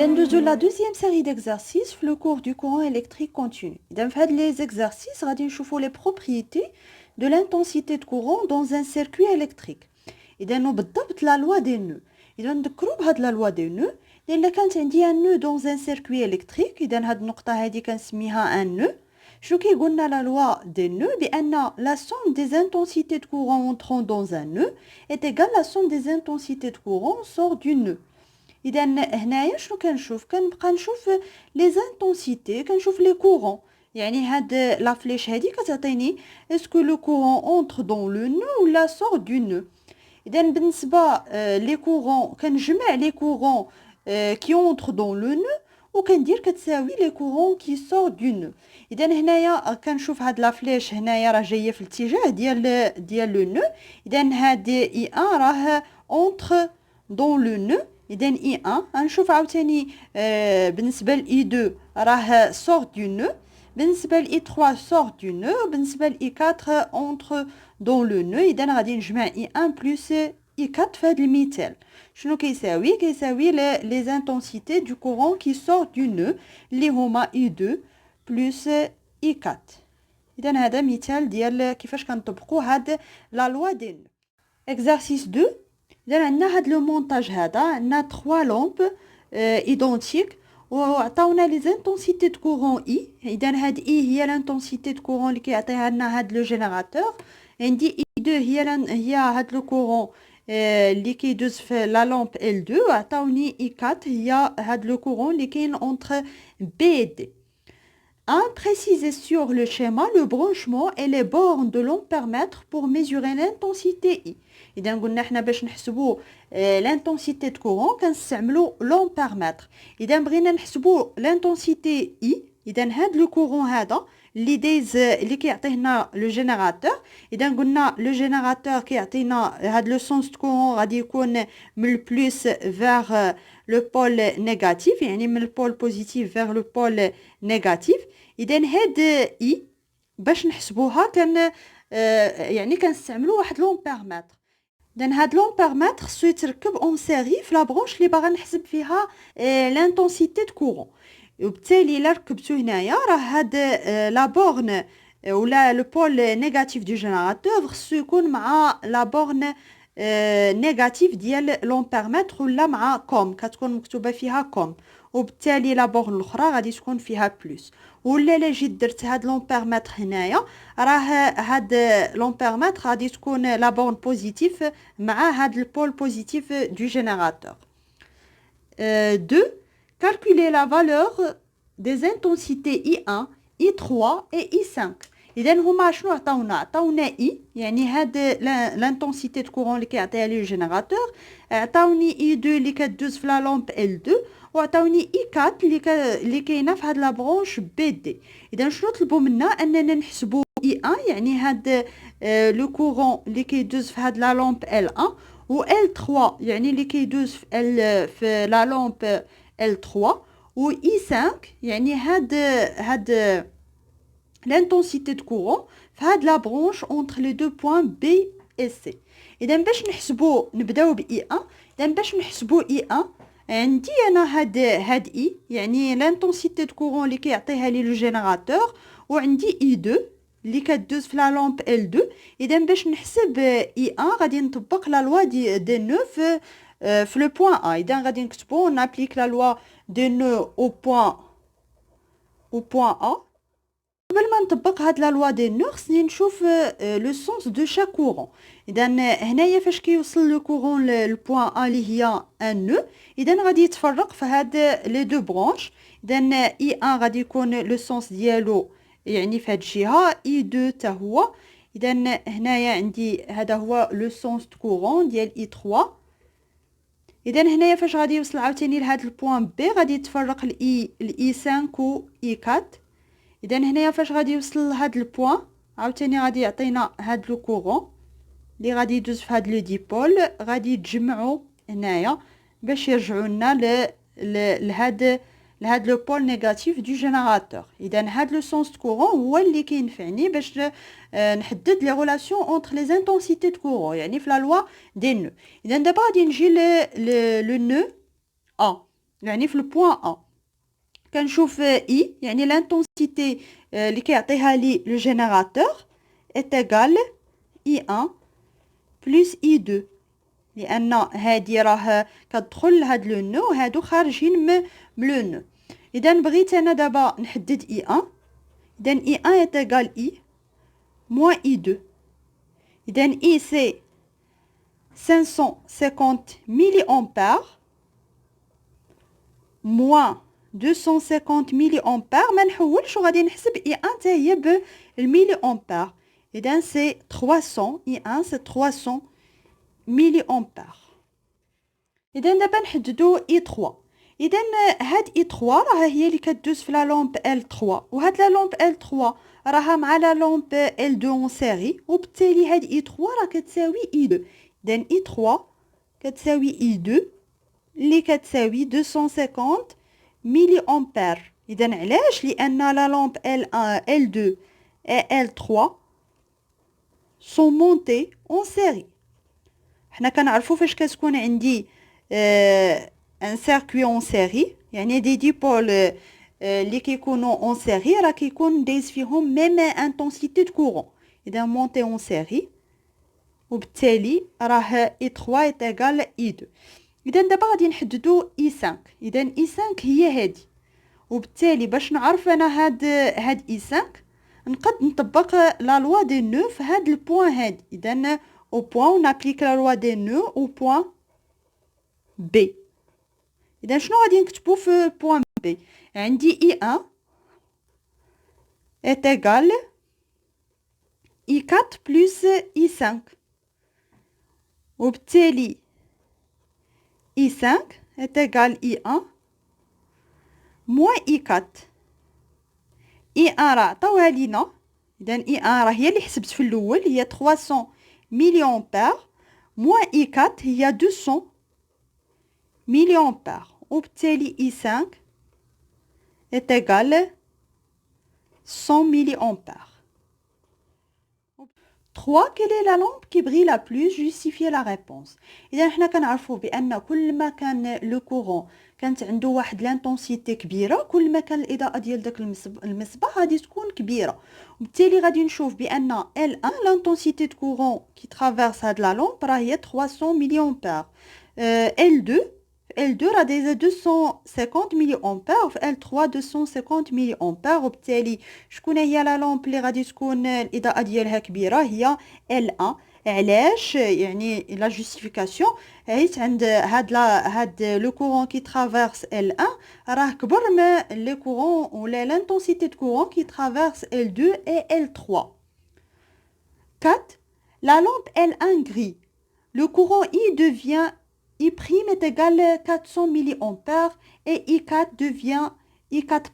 ندوزو la deuxième série d'exercices في le cours du courant électrique continu. إذا في هاد les exercices غادي نشوفوا les propriétés de l'intensité de courant dans un circuit électrique. إذا بالضبط la loi des nœuds. إذا نذكروا بهاد la loi des nœuds لأن كانت عندي un nœud dans un circuit électrique. إذا هاد النقطة هادي كنسميها un nœud. شنو كيقولنا la loi des nœuds بأن la somme des intensités de courant entrant dans un nœud est égale à la somme des intensités de courant sort du nœud. إذا هنايا شنو كنشوف كنبقى نشوف لي زانتونسيتي كنشوف لي كورون يعني هاد لا فليش هادي كتعطيني اسكو لو كورون اونتر دون لو نو ولا سور دو نو. اذا بالنسبه لي كورون كنجمع لي كورون كي اونتر دون لو نو وكندير كتساوي لي كورون كي سور دو نو. اذا هنايا كنشوف هاد لا فليش هنايا راه جايه في الاتجاه ديال لو نو. اذا هاد اي 1 راه اونتر دون لو نو. إذن I1 غنشوف عاوتاني بالنسبة ل I2 راه sort du nœud. بالنسبة ل I3 sort du nœud. بالنسبة ل I4 entre dans le nœud. إذن غادي نجمع I1 plus I4 في هذا المثال. شنو كيساوي؟ كيساوي les intensités du courant qui sort du nœud اللي هما I2 plus I4. إذن هذا مثال ديال كيفاش كنطبقوا هاد لا لوا دي نو. Exercice 2. إذا عندنا هاد لو مونتاج هذا عندنا 3 لومب ايدونتيك وعطاونا لي زانتونسيتي دو كورون اي. اذا هاد اي هي لانتونسيتي دو كورون اللي كيعطيها لنا هاد لو جينيراتور. عندي اي 2 هي هاد لو كورون اللي كيدوز في لا لومب ال 2 وعطاوني اي 4 هي هاد لو كورون اللي كاين اونتر بي دي. Préciser sur le schéma le branchement et les bornes de l'ampèremètre pour mesurer l'intensité I. إذا قلنا حنا باش نحسبوا l'intensité de courant كنستعملوا l'ampèremètre. إذا بغينا نحسبوا l'intensité I. إذا هاد لو كورون هذا اللي دايز اللي كيعطيه لنا لو جينيراتور. إذا قلنا لو جينيراتور كيعطينا هاد لو سونس دو كورون غادي يكون من البلوس فيغ لو بول نيجاتيف يعني من البول بوزيتيف فيغ لو بول نيجاتيف. إذا هاد اي باش نحسبوها يعني كنستعملوا واحد لومبيرمتر. إذا هاد لومبيرمتر خصو يتركب اون سيري في لا برونش اللي باغا نحسب فيها لانتونسيتي دو كورون. وبالتالي الا ركبتو هنايا راه هاد لا بورن ولا لو بول نيجاتيف دو جينيراتور خصو يكون مع لا بورن نيجاتيف ديال لومبيرمتر ولا مع كوم كتكون مكتوبه فيها كوم. وبالتالي لا بورن الاخرى غادي تكون فيها بلس. ولا الا جيت درت هاد لومبيرمتر هنايا راه هاد لومبيرمتر غادي تكون لا بورن بوزيتيف مع هاد البول بوزيتيف دو جينيراتور. 2. Calculer la valeur des intensités I1, I3 et I5. إذا هما شنو عطاونا I يعني هاد لانتونسيتي دو كورون اللي كيعطيها لي الجينيراتور. عطاوني I2 اللي كدوز في لا لومب L2 وعطاوني I4 اللي كاينه في هاد لا برونش بي دي. اذا شنو طلبوا منا اننا نحسبوا I1 يعني هاد لو كورون اللي كيدوز في هاد لا لومب L1 و L3 يعني اللي كيدوز في لا لومب L3 و I5 يعني هاد l'intensité de courant في هاد لا برونش entre les deux points B et C. اذا باش نحسبوا نبداو ب I1. اذا باش نحسبوا I1 عندي انا هاد اي يعني لانتونسيتي دو كورون اللي كيعطيها لي لو جينيراتور وعندي اي 2 اللي كدوز في لا لومب ال 2. اذا باش نحسب اي 1 غادي نطبق لا لوا دي نو في لو بوين ا. اذا غادي نكتبوا نابليك لا لوا دي نو او بوين ا. قبل ما نطبق هاد لا لوا دي نو خصني نشوف لو سونس دو شاك كورون. اذا هنايا فاش كيوصل لو كورون للبوين ا اللي هي ان نو اذا غادي يتفرق في هاد لي دو برونش. اذا اي 1 غادي يكون لو سونس ديالو يعني في هاد الجهه اي 2 حتى هو. اذا هنايا عندي هذا هو لو سونس دو كورون ديال اي 3. اذا هنايا فاش غادي يوصل عاوتاني لهاد البوين بي غادي يتفرق الاي 5 و اي 4. اذا هنايا فاش غادي يوصل لهاد البوين عاوتاني غادي يعطينا هاد لو كورون اللي غادي يدوز في هاد لو ديبول غادي يتجمعوا هنايا باش يرجعوا لنا لهاد لو بول نيجاتيف دو جينيراتور. اذا هاد لو سونس دو كورون هو اللي كينفعني باش نحدد لي ريلاسيون اونتر لي انتونسيتي دو كورون يعني في لا لوا دي نو. اذا دابا غادي نجي لو نو ا. يعني في البوان A. كنشوف I يعني l'intensité اللي كيعطيها لي لو جينيراتور est égal I1 plus I2 لأن هادي راه كتدخل لهاد لو نو وهادو خارجين من لو نو. إذا بغيت أنا دابا نحدد I1 إذا I1 est égal I moins I2. إذا I c'est 550 milliampères moins 250 milliampères. ما نحولش وغادي نحسب I1 حتى هي بالميلي امبير. إذا سي 300 I1 سي 300 ميلي امبير. إذا دابا نحددو I3. إذا هاد I3 راه هي اللي كدوز في لا لومب L3 وهاد لا لومب L3 راها مع لا لومب L2 اون سيري وبالتالي هاد I3 راه كتساوي I2. إذا I3 كتساوي I2 اللي كتساوي 250 ميلي امبير. إذا علاش؟ لأن لا لومب L2 et L3 sont montées en série. حنا كنعرفو فاش كتكون عندي ان سيركوي اون سيري يعني دي ديبول اللي كيكونوا اون سيري راه كيكون دايز فيهم ميم انتنسيتي دو كورون. اذا مونتي اون سيري وبالتالي راه I3 est égal I2. اذا دابا غادي نحددو I5. اذا I5 هي هادي وبالتالي باش نعرف انا هاد I5 نقد نطبق لا لوا دي نو في هاد البوين هادي. اذا au point on applique la loi des nœuds au point B. إذا شنو غادي نكتبو في point B؟ عندي I1 est égal I4 plus I5 وبالتالي I5 est égal I1 moins I4. I1 راه عطاوها لينا. إذا I1 راه هي اللي حسبت في الأول هي 300 milliampères moins I4 هي 200 milliampères وبالتالي I5 est égal 100 milliampères. 3. Quelle est la lampe qui brille la plus? Justifiez la réponse. إذا حنا كنعرفوا بأن كل ما كان لو كورون كانت عنده واحد لانتونسيتي كبيره كل ما كان الاضاءه ديال داك المصباح غادي تكون كبيره وبالتالي غادي نشوف بان L1 لانتونسيتي دو كورون كي ترافيرس هاد لا لامب راه هي 300 ملي امبير. L2 راه دايزه 250 ملي امبير في L3 250 ملي امبير وبالتالي شكون هي لا لامب اللي غادي تكون الاضاءه ديالها كبيره هي L1. علاش؟ يعني لا جوستيفيكاسيون حيت عند هاد لو كورون كي ترافيرس L1 راه كبر من لي كورون ولا لانتونسيتي دو كورون كي ترافيرس L2 et L3. 4. La lampe L1 grille. Le courant I devient I' est égal 400 milliampères et I4 devient I4'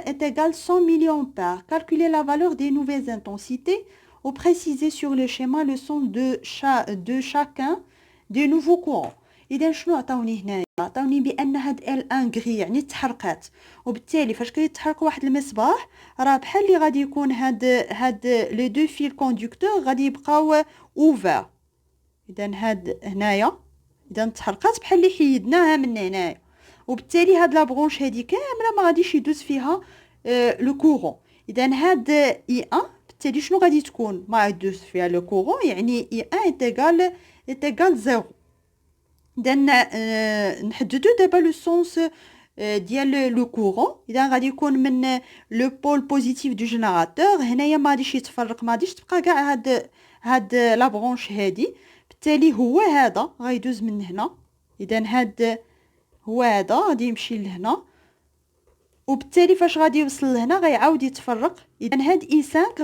est égal 100 milliampères. Calculez la valeur des nouvelles intensités ou préciser sur le schéma le sens de chacun des nouveaux courants. إذا شنو عطاوني هنايا؟ عطاوني بأن هاد L1 غري يعني تحرقات وبالتالي فاش كيتحرك واحد المصباح راه بحال اللي غادي يكون هاد لي دو فيل كوندكتور غادي يبقاو اوفر. إذا هاد هنايا إذا تحرقات بحال اللي حيدناها من هنايا وبالتالي هاد لا برونش هادي كامله ما غاديش يدوز فيها لو كورون. إذا هاد I1 بالتالي شنو غادي تكون ما يدوز فيها لو كورون يعني I1 est égal 0. إذا نحددو دابا لو سونس ديال لو كورون. إذا غادي يكون من لو بول بوزيتيف دو جينيراتور هنايا ما غاديش يتفرق ما غاديش تبقى كاع هاد لا برونش هادي بالتالي هو هذا غيدوز من هنا. إذا هاد هو هذا غادي يمشي لهنا وبالتالي فاش غادي يوصل لهنا غيعاود يتفرق. اذا هاد I5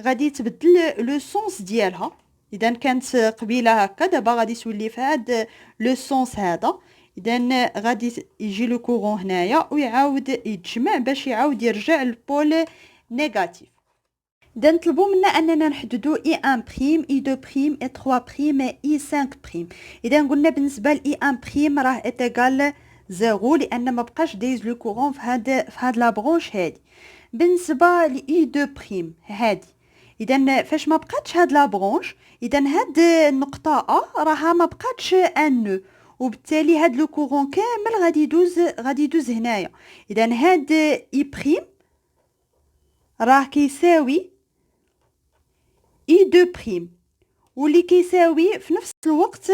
غادي تبدل لو سونس ديالها. اذا كانت قبيله هكا دابا غادي تولي في هاد لو سونس هذا. اذا غادي يجي لو كورون هنايا ويعاود يتجمع باش يعاود يرجع للبول نيجاتيف. اذا نطلبوا منا اننا نحددوا I1 I2 I3 I5. اذا قلنا بالنسبه ل I1 راه اتيغال 0 لان ما بقاش دايز لو كورون في هاد لا برونش هادي. بالنسبه ل I2 هادي اذا فاش ما بقاتش هاد لا برونش اذا هاد النقطه A راها ما بقاتش ان نو وبالتالي هاد لو كورون كامل غادي يدوز هنايا. اذا هاد اي بريم راه كيساوي اي دو بريم، واللي كيساوي في نفس الوقت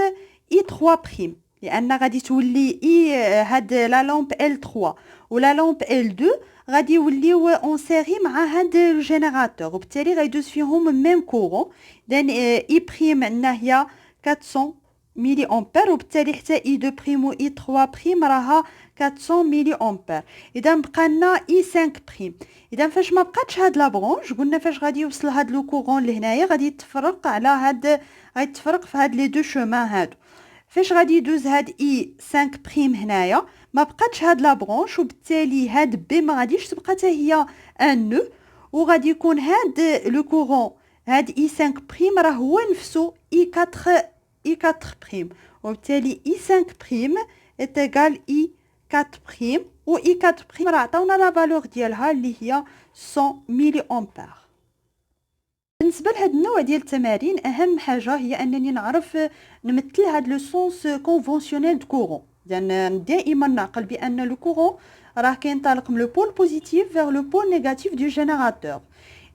اي 3 بريم، لان غادي تولي اي هاد لا لامب ال 3 ولا لامب ال 2 غادي يوليو اون سيري مع هاد الجينيراتور، وبالتالي غيدوز فيهم ميم كورون. اذا اي بريم عندنا هي 400 ملي امبير، وبالتالي حتى اي 2 بريم و اي 3 بريم راها 400 ملي امبير. اذا بقى لنا اي 5 بريم. اذا فاش ما بقاتش هاد لا برونش، قلنا فاش غادي يوصل هاد لو كورون لهنايا غادي يتفرق على هاد، غادي يتفرق في هاد لي دو شومان هادو. فاش غادي يدوز هاد اي 5 بريم هنايا ما بقاتش هاد لا برونش، وبالتالي هاد بي ما غاديش تبقى حتى هي ان نو، وغادي يكون هاد لو كورون هاد اي 5 بريم راه هو نفسه اي 4 بريم، وبالتالي اي 5 بريم اتغال اي 4 بريم، و اي 4 بريم راه عطاونا لا فالور ديالها اللي هي 100 ملي امبير. بالنسبه لهاد النوع ديال التمارين اهم حاجه هي انني نعرف نمثل هاد لو سونس كونفونسيونيل دو كورون. لان دائما نعقل بان لو كورون راه كينطلق من لو بول بوزيتيف فيغ لو بول نيجاتيف دو جينيراتور.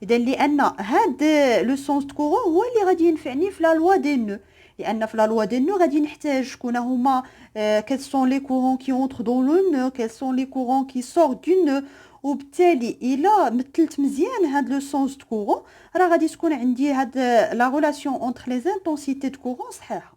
اذا لان هاد لو سونس دو كورون هو اللي غادي ينفعني في لا لوا دي نو، لان في لا لوا دي نو غادي نحتاج شكون هما كيل سون لي كورون كي اونتر دون لو نو، كيل سون لي كورون كي سور دو نو. وبالتالي الا مثلت مزيان هاد لو سونس دو كورون راه غادي تكون عندي هاد لا ريلاسيون اونتر لي انتونسيتي دو كورون صحيحه.